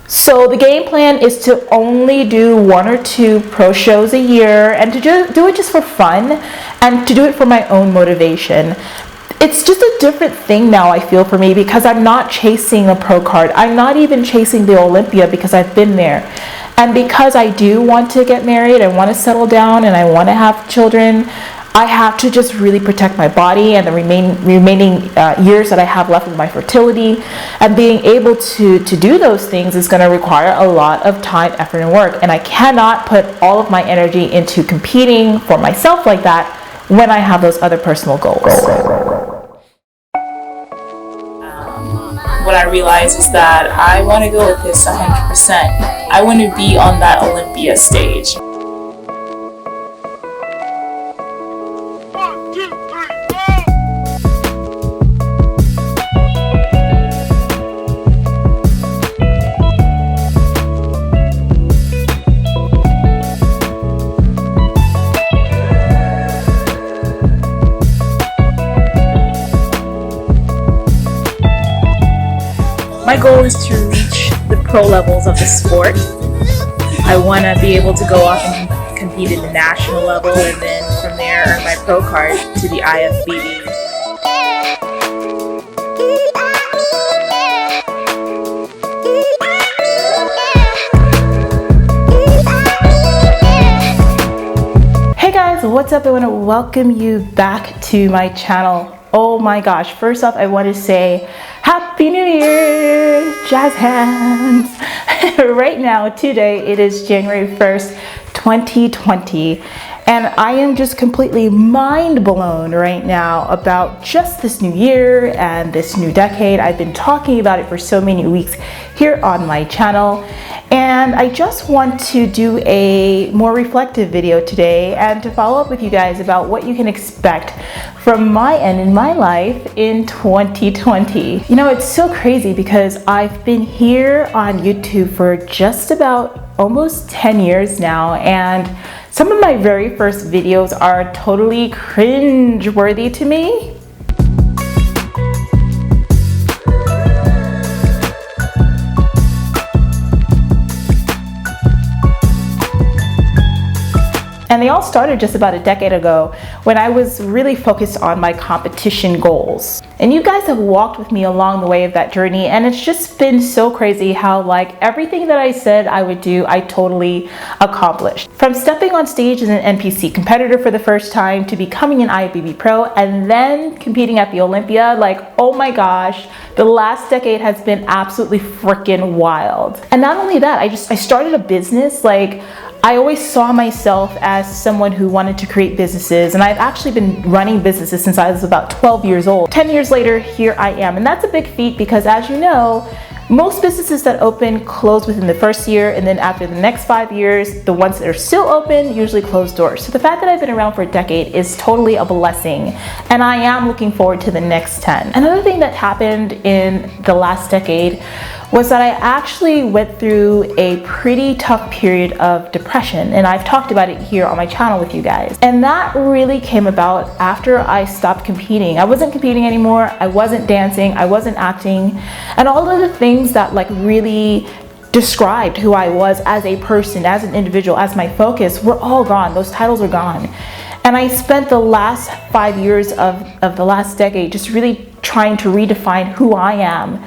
So the game plan is to only do 1 or 2 pro shows a year, and to do it just for fun and to do it for my own motivation. It's just a different thing now, I feel, for me, because I'm not chasing a pro card. I'm not even chasing the Olympia because I've been there. And because I do want to get married, I want to settle down, and I want to have children, I have to just really protect my body and the remaining years that I have left with my fertility. And being able to do those things is going to require a lot of time, effort, and work. And I cannot put all of my energy into competing for myself like that when I have those other personal goals. What I realized is that I want to go with this 100%. I want to be on that Olympia stage. My goal is to reach the pro levels of the sport. I want to be able to go off and compete at the national level, and then from there earn my pro card to the IFBB. Hey guys, what's up? I want to welcome you back to my channel. Oh my gosh, first off, I want to say Happy New Year, jazz hands. Right now, today, it is January 1st, 2020, and I am just completely mind blown right now about just this new year and this new decade. I've been talking about it for so many weeks here on my channel, and I just want to do a more reflective video today and to follow up with you guys about what you can expect from my end in my life in 2020. You know, it's so crazy because I've been here on YouTube for just about almost 10 years now, and some of my very first videos are totally cringe-worthy to me. And they all started just about a decade ago when I was really focused on my competition goals. And you guys have walked with me along the way of that journey, and it's just been so crazy how like everything that I said I would do, I totally accomplished. From stepping on stage as an NPC competitor for the first time to becoming an IFBB pro and then competing at the Olympia, like, oh my gosh, the last decade has been absolutely freaking wild. And not only that, I started a business. Like, I always saw myself as someone who wanted to create businesses, and I've actually been running businesses since I was about 12 years old. 10 years later, here I am, and that's a big feat because, as you know, most businesses that open close within the first year, and then after the next 5 years, the ones that are still open usually close doors. So the fact that I've been around for a decade is totally a blessing, and I am looking forward to the next 10. Another thing that happened in the last decade was that I actually went through a pretty tough period of depression, and I've talked about it here on my channel with you guys. And that really came about after I stopped competing. I wasn't competing anymore, I wasn't dancing, I wasn't acting, and all of the things that like really described who I was as a person, as an individual, as my focus were all gone. Those titles are gone. And I spent the last 5 years of the last decade just really trying to redefine who I am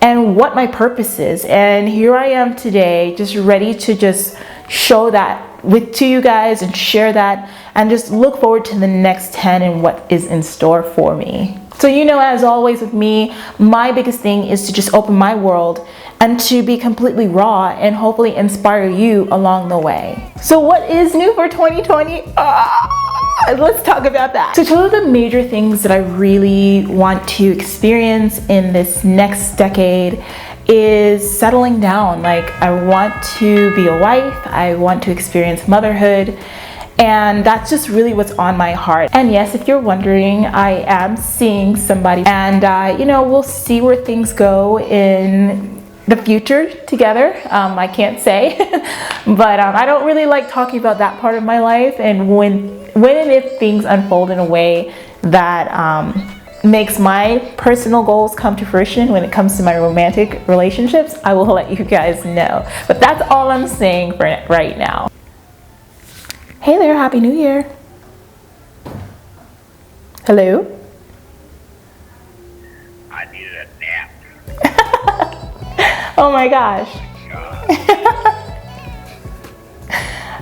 and what my purpose is. And here I am today, just ready to just show that to you guys and share that and just look forward to the next 10 and what is in store for me. So, you know, as always with me, my biggest thing is to just open my world and to be completely raw and hopefully inspire you along the way. So what is new for 2020? Let's talk about that. So two of the major things that I really want to experience in this next decade is settling down. Like, I want to be a wife, I want to experience motherhood, and that's just really what's on my heart. And yes, if you're wondering, I am seeing somebody, and you know, we'll see where things go in the future together. I can't say, but I don't really like talking about that part of my life, and when and if things unfold in a way that makes my personal goals come to fruition when it comes to my romantic relationships, I will let you guys know. But that's all I'm saying for right now. Hey there, Happy New Year. Hello? I needed a nap. Oh my gosh.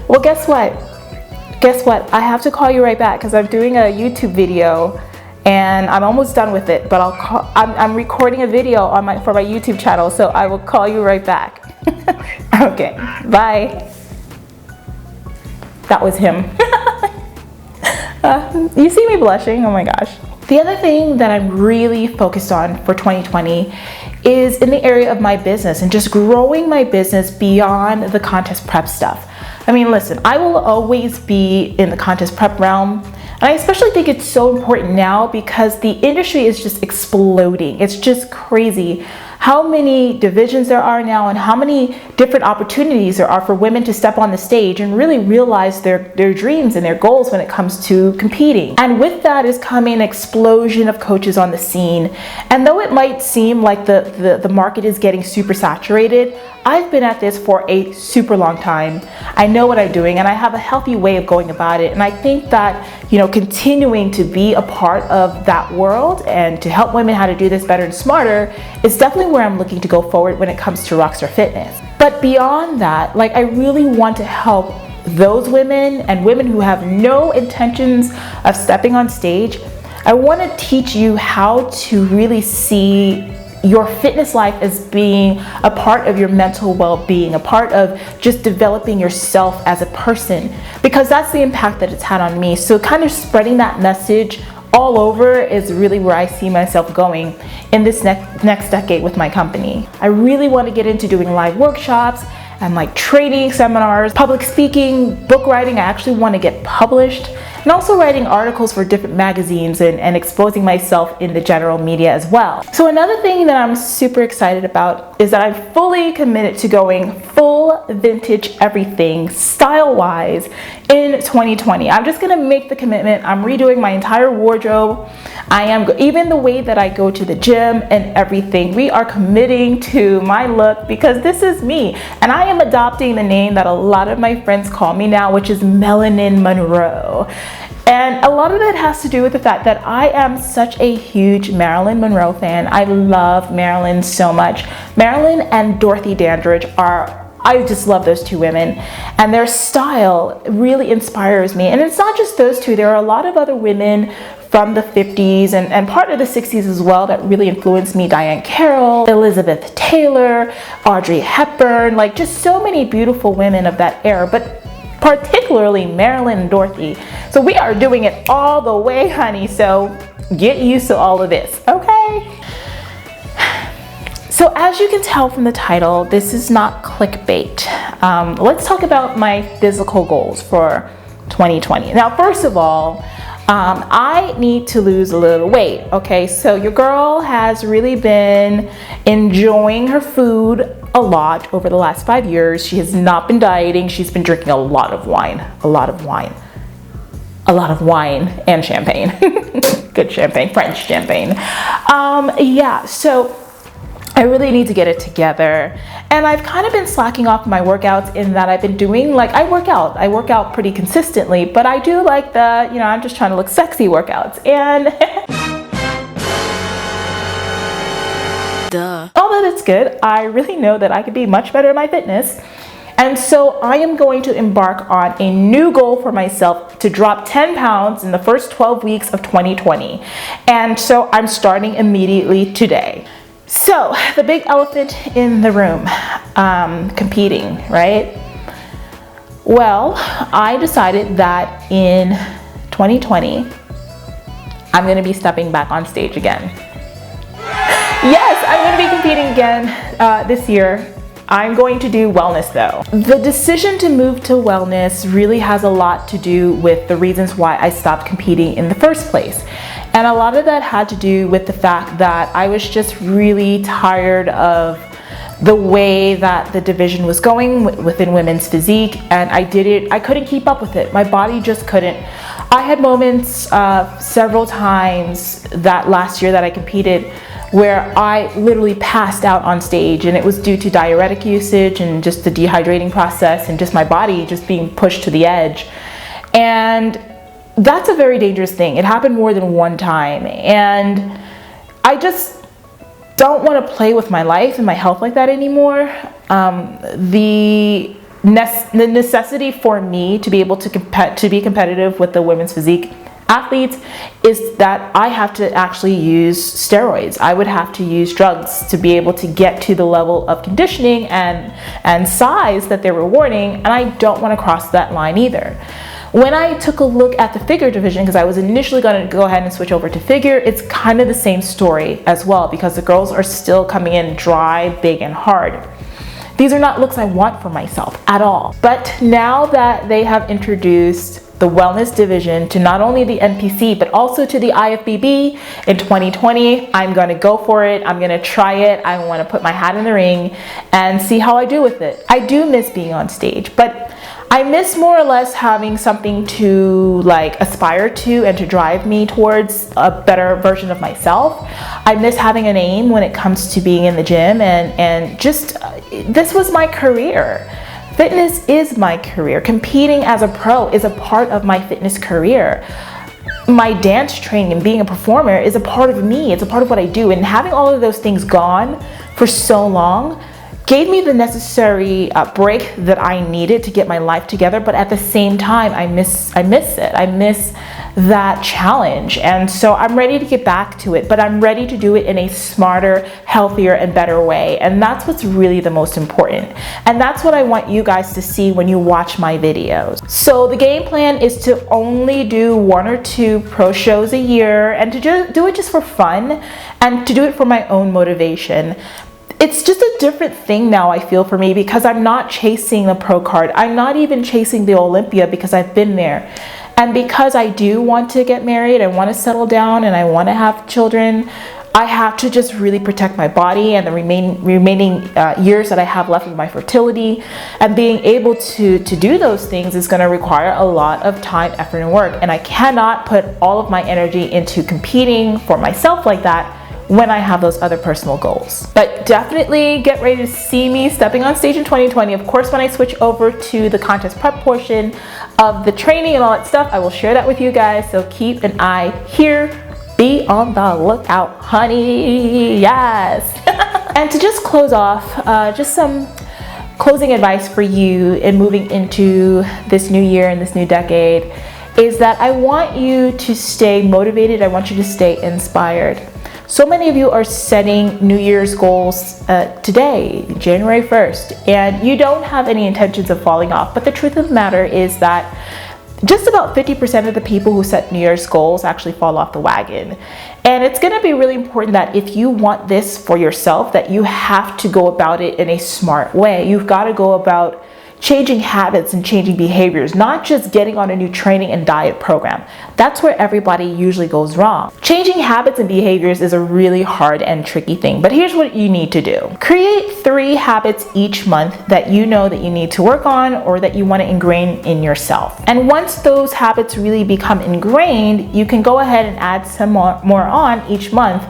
Well, guess what? I have to call you right back because I'm doing a YouTube video and I'm almost done with it, but I'm recording a video for my YouTube channel, so I will call you right back. Okay, bye. That was him. You see me blushing? Oh my gosh. The other thing that I'm really focused on for 2020 is in the area of my business and just growing my business beyond the contest prep stuff. I mean, listen, I will always be in the contest prep realm, and I especially think it's so important now because the industry is just exploding. It's just crazy how many divisions there are now and how many different opportunities there are for women to step on the stage and really realize their dreams and their goals when it comes to competing. And with that is coming an explosion of coaches on the scene. And though it might seem like the market is getting super saturated, I've been at this for a super long time. I know what I'm doing and I have a healthy way of going about it. And I think that, continuing to be a part of that world and to help women how to do this better and smarter is definitely where I'm looking to go forward when it comes to Rockstar Fitness. But beyond that, I really want to help those women and women who have no intentions of stepping on stage. I want to teach you how to really see your fitness life as being a part of your mental well-being, a part of just developing yourself as a person, because that's the impact that it's had on me. So kind of spreading that message all over is really where I see myself going in this next decade with my company. I really want to get into doing live workshops and training seminars, public speaking, book writing. I actually want to get published, and also writing articles for different magazines and exposing myself in the general media as well. So another thing that I'm super excited about is that I'm fully committed to going full vintage everything style-wise in 2020. I'm just gonna make the commitment. I'm redoing my entire wardrobe. Even the way that I go to the gym and everything. We are committing to my look because this is me. And I am adopting the name that a lot of my friends call me now, which is Melanin Monroe. And a lot of that has to do with the fact that I am such a huge Marilyn Monroe fan. I love Marilyn so much. Marilyn and Dorothy Dandridge I just love those two women, and their style really inspires me. And it's not just those two, there are a lot of other women from the 50s and part of the 60s as well that really influenced me. Diane Carroll, Elizabeth Taylor, Audrey Hepburn, just so many beautiful women of that era, but particularly Marilyn and Dorothy. So we are doing it all the way, honey, so get used to all of this, okay? So as you can tell from the title, this is not clickbait. Let's talk about my physical goals for 2020. Now, first of all, I need to lose a little weight, okay? So your girl has really been enjoying her food a lot over the last 5 years. She has not been dieting. She's been drinking a lot of wine and champagne. Good champagne, French champagne. So I really need to get it together. And I've kind of been slacking off my workouts in that I've been doing, I work out pretty consistently, but I do I'm just trying to look sexy workouts. And although that's good, I really know that I could be much better at my fitness. And so I am going to embark on a new goal for myself to drop 10 pounds in the first 12 weeks of 2020. And so I'm starting immediately today. So the big elephant in the room, competing, right? Well, I decided that in 2020, I'm gonna be stepping back on stage again. Yes, I'm gonna be competing again this year. I'm going to do wellness though. The decision to move to wellness really has a lot to do with the reasons why I stopped competing in the first place. And a lot of that had to do with the fact that I was just really tired of the way that the division was going within women's physique, and I couldn't keep up with it. My body just couldn't. I had moments several times that last year that I competed where I literally passed out on stage, and it was due to diuretic usage and just the dehydrating process and just my body just being pushed to the edge. And that's a very dangerous thing. It happened more than one time, and I just don't want to play with my life and my health like that anymore. The necessity for me to be able to be competitive with the women's physique athletes is that I have to actually use steroids. I would have to use drugs to be able to get to the level of conditioning and size that they're rewarding, and I don't want to cross that line either. When I took a look at the figure division, because I was initially going to go ahead and switch over to figure, it's kind of the same story as well, because the girls are still coming in dry, big, and hard. These are not looks I want for myself at all. But now that they have introduced the wellness division to not only the NPC, but also to the IFBB in 2020, I'm going to go for it. I'm going to try it. I want to put my hat in the ring and see how I do with it. I do miss being on stage, but I miss more or less having something to like aspire to and to drive me towards a better version of myself. I miss having an aim when it comes to being in the gym, and just this was my career. Fitness is my career. Competing as a pro is a part of my fitness career. My dance training and being a performer is a part of me. It's a part of what I do. And having all of those things gone for so long gave me the necessary break that I needed to get my life together. But at the same time, I miss it. I miss that challenge. And so I'm ready to get back to it, but I'm ready to do it in a smarter, healthier, and better way. And that's what's really the most important. And that's what I want you guys to see when you watch my videos. So the game plan is to only do 1 or 2 pro shows a year, and to do it just for fun and to do it for my own motivation. It's just a different thing now, I feel, for me, because I'm not chasing the pro card. I'm not even chasing the Olympia, because I've been there. And because I do want to get married, I want to settle down, and I want to have children, I have to just really protect my body and the remaining years that I have left with my fertility. And being able to do those things is going to require a lot of time, effort, and work. And I cannot put all of my energy into competing for myself like that when I have those other personal goals. But definitely get ready to see me stepping on stage in 2020. Of course, when I switch over to the contest prep portion of the training and all that stuff, I will share that with you guys. So keep an eye here. Be on the lookout, honey. Yes. And to just close off, just some closing advice for you in moving into this new year and this new decade is that I want you to stay motivated. I want you to stay inspired. So many of you are setting New Year's goals today, January 1st, and you don't have any intentions of falling off. But the truth of the matter is that just about 50% of the people who set New Year's goals actually fall off the wagon. And it's going to be really important that if you want this for yourself, that you have to go about it in a smart way. You've got to go about changing habits and changing behaviors, not just getting on a new training and diet program. That's where everybody usually goes wrong. Changing habits and behaviors is a really hard and tricky thing, but here's what you need to do. Create 3 habits each month that you know that you need to work on or that you want to ingrain in yourself. And once those habits really become ingrained, you can go ahead and add some more on each month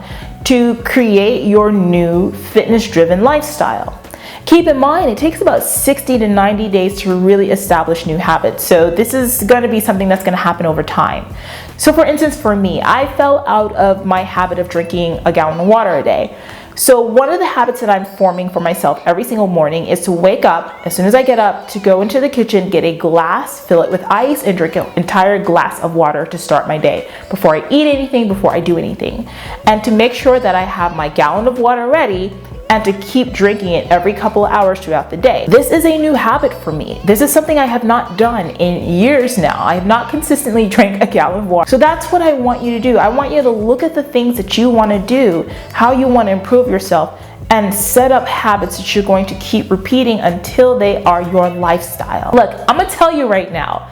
to create your new fitness-driven lifestyle. Keep in mind, it takes about 60 to 90 days to really establish new habits. So this is going to be something that's going to happen over time. So for instance, for me, I fell out of my habit of drinking a gallon of water a day. So one of the habits that I'm forming for myself every single morning is to wake up, as soon as I get up, to go into the kitchen, get a glass, fill it with ice, and drink an entire glass of water to start my day before I eat anything, before I do anything. And to make sure that I have my gallon of water ready and to keep drinking it every couple of hours throughout the day. This is a new habit for me. This is something I have not done in years now. I have not consistently drank a gallon of water. So that's what I want you to do. I want you to look at the things that you want to do, how you want to improve yourself, and set up habits that you're going to keep repeating until they are your lifestyle. Look, I'm gonna tell you right now,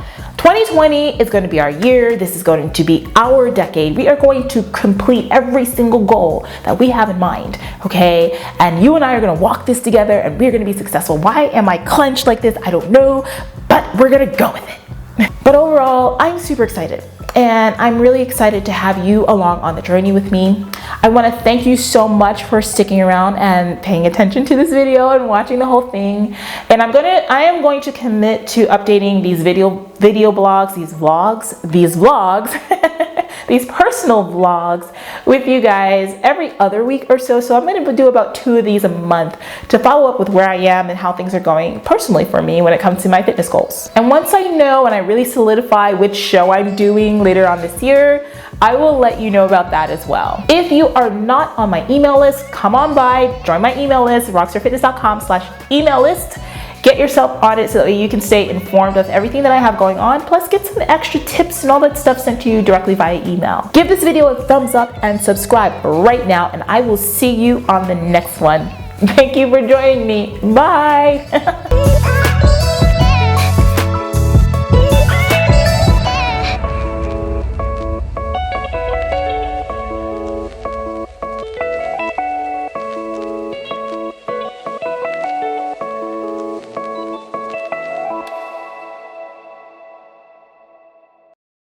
2020 is going to be our year. This is going to be our decade. We are going to complete every single goal that we have in mind, okay? And you and I are going to walk this together and we're going to be successful. Why am I clenched like this? I don't know, but we're going to go with it. But overall, I'm super excited. And I'm really excited to have you along on the journey with me. I want to thank you so much for sticking around and paying attention to this video and watching the whole thing. And I am going to commit to updating these video blogs, these vlogs, these personal vlogs with you guys every other week or so. So I'm going to do about 2 of these a month to follow up with where I am and how things are going personally for me when it comes to my fitness goals. And once I know and I really solidify which show I'm doing later on this year, I will let you know about that as well. If you are not on my email list, come on by, join my email list, rockstarfitness.com/email list. Get yourself on it so that you can stay informed of everything that I have going on, plus get some extra tips and all that stuff sent to you directly via email. Give this video a thumbs up and subscribe right now, and I will see you on the next one. Thank you for joining me. Bye.